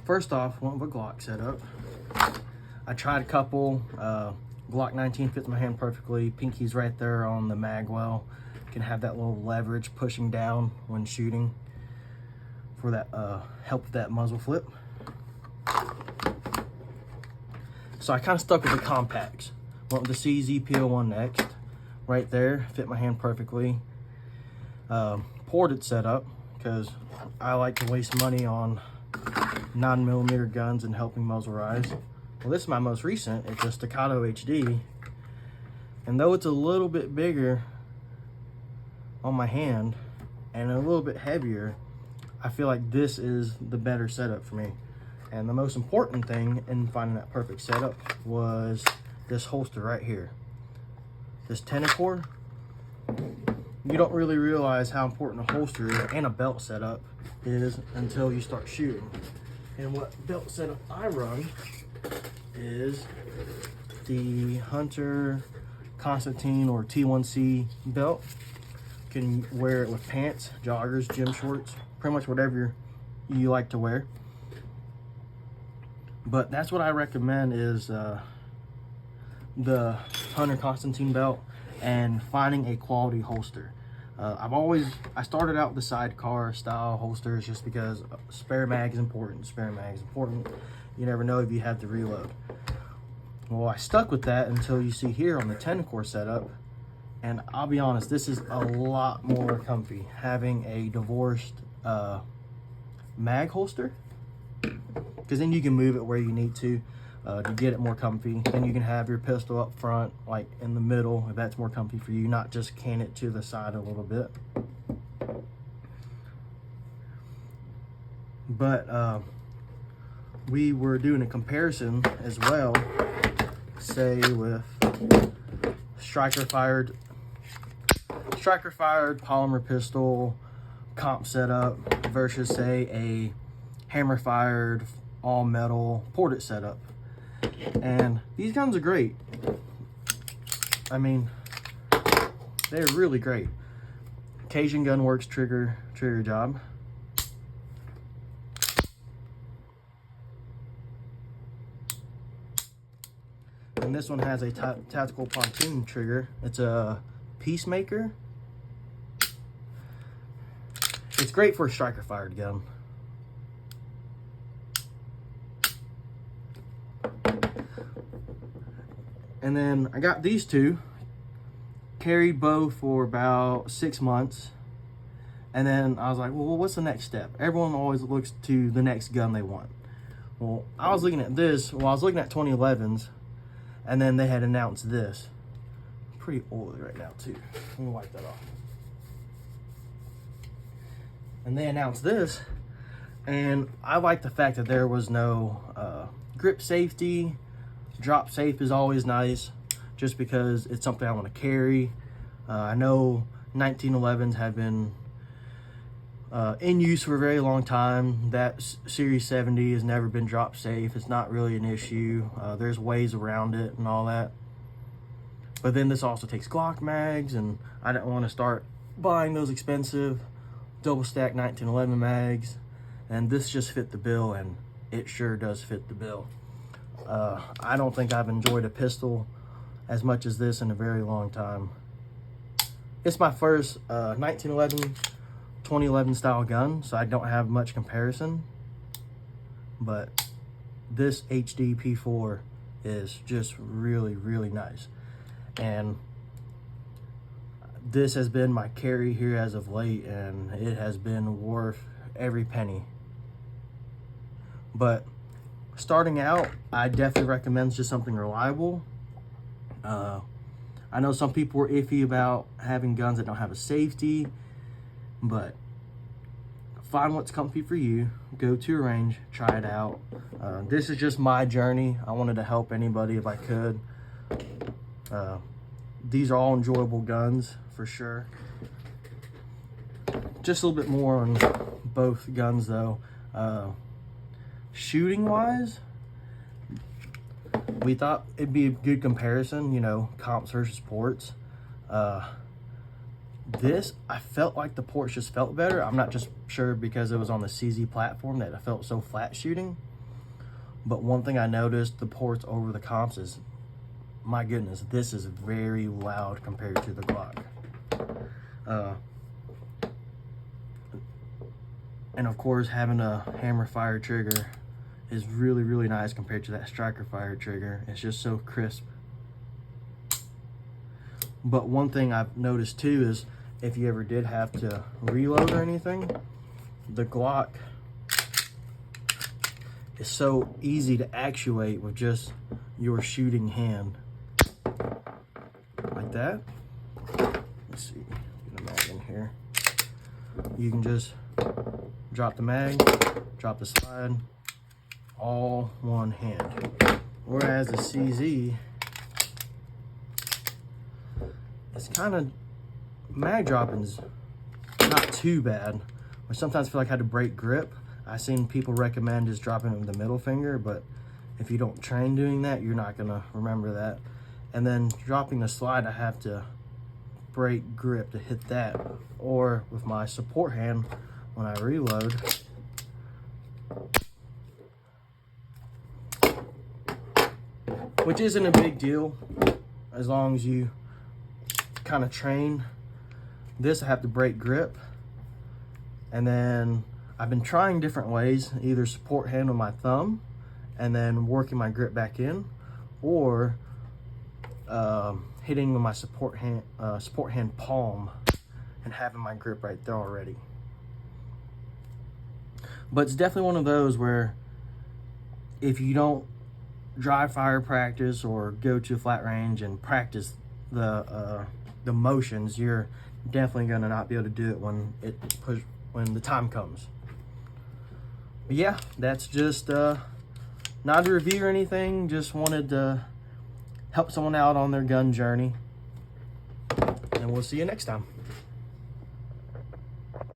first off, want a Glock setup. I tried a couple. Glock 19 fits my hand perfectly. Pinky's right there on the mag well. Can have that little leverage pushing down when shooting for that help with that muzzle flip. So I kind of stuck with the compacts. Went with the CZ-PO1 next. Right there, fit my hand perfectly. Ported setup, because I like to waste money on 9mm guns and helping muzzle rise. Well, this is my most recent. It's a Staccato HD. And though it's a little bit bigger on my hand and a little bit heavier, I feel like this is the better setup for me. And the most important thing in finding that perfect setup was this holster right here. This Tenacore. You don't really realize how important a holster is and a belt setup is until you start shooting. And what belt setup I run is the Hunter Constantine or T1C belt. You can wear it with pants, joggers, gym shorts, pretty much whatever you like to wear. But that's what I recommend is the Hunter Constantine belt and finding a quality holster. I started out with the sidecar style holsters just because spare mag is important. Spare mag is important. You never know if you have to reload. Well, I stuck with that until you see here on the Tenacore setup. And I'll be honest, this is a lot more comfy having a divorced mag holster, because then you can move it where you need to get it more comfy. Then you can have your pistol up front, like in the middle, if that's more comfy for you, not just can it to the side a little bit. But we were doing a comparison as well, say with striker fired polymer pistol comp setup versus say a hammer fired all metal ported setup. And these guns are great. I mean, they're really great. Cajun Gun Works trigger job. And this one has a tactical pontoon trigger. It's a Peacemaker. It's great for a striker fired gun. And then I got these two, carried both for about 6 months. And then I was like, well, what's the next step? Everyone always looks to the next gun they want. Well, I was looking at this, I was looking at 2011s, and then they had announced this. Pretty oily right now too. Let me wipe that off. And they announced this, and I like the fact that there was no grip safety. Drop safe is always nice, just because it's something I want to carry. I know 1911s have been in use for a very long time. That Series 70 has never been drop safe. It's not really an issue. There's ways around it and all that. But then this also takes Glock mags, and I didn't want to start buying those expensive double stack 1911 mags. And this just fit the bill, and it sure does fit the bill. I don't think I've enjoyed a pistol as much as this in a very long time. It's my first 1911, 2011 style gun, so I don't have much comparison. But this HD P4 is just really, really nice. And this has been my carry here as of late, and it has been worth every penny. But starting out, I definitely recommend just something reliable. I know some people were iffy about having guns that don't have a safety, but find what's comfy for you. Go to a range, try it out. This is just my journey. I wanted to help anybody if I could. These are all enjoyable guns for sure. Just a little bit more on both guns though. Shooting wise, we thought it'd be a good comparison, you know, comps versus ports. This, I felt like the ports just felt better. I'm not just sure because it was on the CZ platform that I felt so flat shooting. But one thing I noticed, the ports over the comps is, my goodness, this is very loud compared to the Glock. And of course, having a hammer fire trigger is really, really nice compared to that striker fire trigger. It's just so crisp. But one thing I've noticed too is if you ever did have to reload or anything, the Glock is so easy to actuate with just your shooting hand. Like that. Let's see, get a mag in here. You can just drop the mag, drop the slide, all one hand. Whereas the CZ, it's kind of, mag dropping's not too bad, but sometimes I feel like I had to break grip. I've seen people recommend just dropping it with the middle finger, but if you don't train doing that, you're not gonna remember that. And then dropping the slide, I have to break grip to hit that, or with my support hand when I reload, which isn't a big deal as long as you kind of train. This I have to break grip, and then I've been trying different ways, either support hand with my thumb and then working my grip back in, or hitting with my support hand palm and having my grip right there already. But it's definitely one of those where if you don't dry fire practice or go to a flat range and practice the motions, you're definitely gonna not be able to do it when the time comes. But yeah, that's just not a review or anything, just wanted to help someone out on their gun journey, and we'll see you next time.